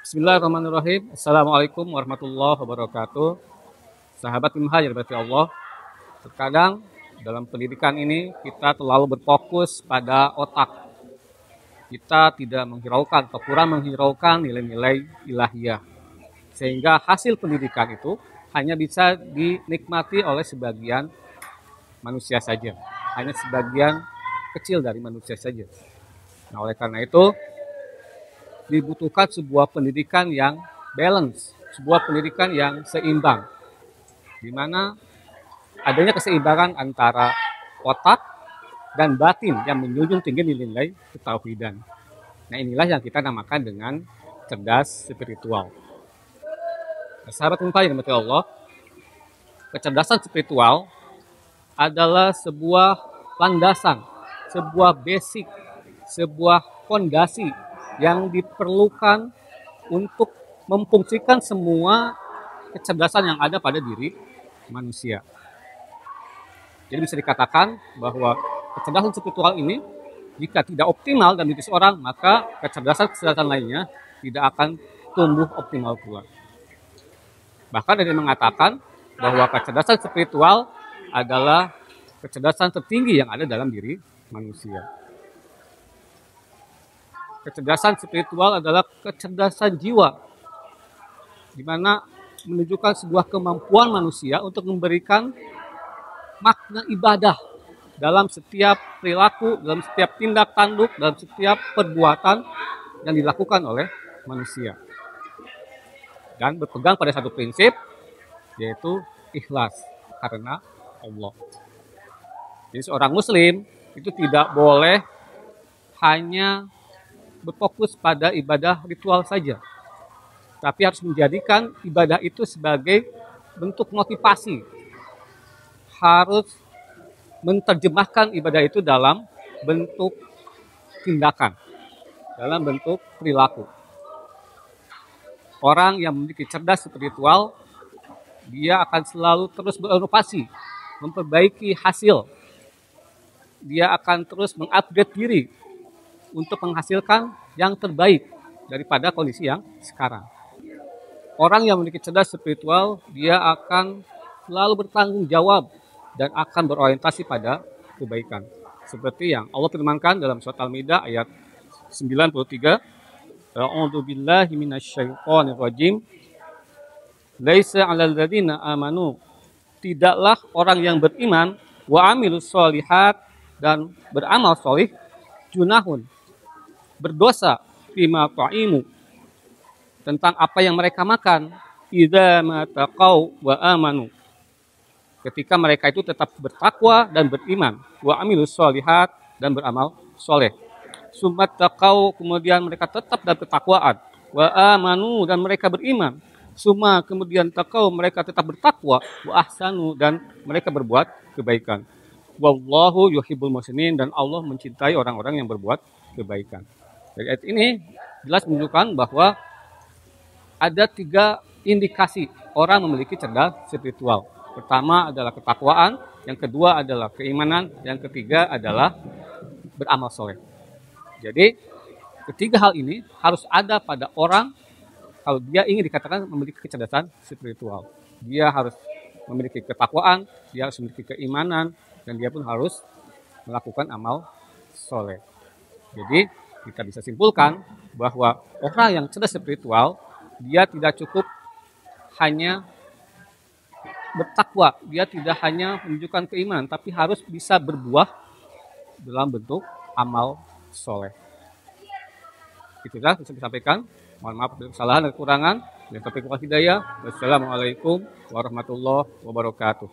Bismillahirrahmanirrahim. Assalamualaikum warahmatullahi wabarakatuh. Sahabat Imha yang dirahmati Allah. Terkadang dalam pendidikan ini kita terlalu berfokus pada otak. Kita tidak menghiraukan atau kurang menghiraukan nilai-nilai ilahiyah. Sehingga hasil pendidikan itu hanya bisa dinikmati oleh sebagian manusia saja. Hanya sebagian kecil dari manusia saja. Nah, oleh karena itu dibutuhkan sebuah pendidikan yang balance, sebuah pendidikan yang seimbang, di mana adanya keseimbangan antara otak dan batin yang menjunjung tinggi nilai ketauhidan. Nah, inilah yang kita namakan dengan cerdas spiritual. Nah, sahabat Imha yang dirahmati Allah, kecerdasan spiritual adalah sebuah landasan, sebuah basic, sebuah fondasi yang diperlukan untuk memfungsikan semua kecerdasan yang ada pada diri manusia. Jadi bisa dikatakan bahwa kecerdasan spiritual ini jika tidak optimal dalam diri seorang, maka kecerdasan lainnya tidak akan tumbuh optimal pula. Bahkan ada yang mengatakan bahwa kecerdasan spiritual adalah kecerdasan tertinggi yang ada dalam diri manusia. Kecerdasan spiritual adalah kecerdasan jiwa, di mana menunjukkan sebuah kemampuan manusia untuk memberikan makna ibadah dalam setiap perilaku, dalam setiap tindak tanduk, dalam setiap perbuatan yang dilakukan oleh manusia. Dan berpegang pada satu prinsip, yaitu ikhlas karena Allah. Jadi seorang muslim itu tidak boleh hanya berfokus pada ibadah ritual saja, tapi harus menjadikan ibadah itu sebagai bentuk motivasi, harus menerjemahkan ibadah itu dalam bentuk tindakan, dalam bentuk perilaku. Orang yang memiliki cerdas spiritual, dia akan selalu terus berinovasi, memperbaiki hasil. Dia akan terus mengupgrade diri untuk menghasilkan yang terbaik daripada kondisi yang sekarang. Orang yang memiliki cerdas spiritual, dia akan selalu bertanggung jawab dan akan berorientasi pada kebaikan. Seperti yang Allah firmankan dalam surat Al-Maidah ayat 93, A'udzu billahi minasyaitonir rajim. Laisa 'alal ladzina amanu, tidaklah orang yang beriman wa amilus sholihat dan beramal solih, junahun, berdosa, fima ta'imu, tentang apa yang mereka makan, idza ma taqau wa amanu, ketika mereka itu tetap bertakwa dan beriman, wa amilus sholihat, dan beramal soleh, summat taqau, kemudian mereka tetap dalam ketakwaan, wa amanu, dan mereka beriman, summa, kemudian taqau, mereka tetap bertakwa, wa ahsanu, dan mereka berbuat kebaikan. Wallahu yuhibbul muhsinin, dan Allah mencintai orang-orang yang berbuat kebaikan. Dari ayat ini jelas menunjukkan bahwa ada 3 indikasi orang memiliki cerdas spiritual. Pertama adalah ketakwaan, yang kedua adalah keimanan, yang ketiga adalah beramal soleh. Jadi ketiga hal ini harus ada pada orang kalau dia ingin dikatakan memiliki kecerdasan spiritual. Dia harus memiliki ketakwaan, dia harus memiliki keimanan, dan dia pun harus melakukan amal soleh. Jadi kita bisa simpulkan bahwa orang yang cerdas spiritual, dia tidak cukup hanya bertakwa, dia tidak hanya menunjukkan keimanan, tapi harus bisa berbuah dalam bentuk amal soleh. Itulah bisa disampaikan. Mohon maaf dari kesalahan dan kekurangan. Wassalamualaikum warahmatullahi wabarakatuh.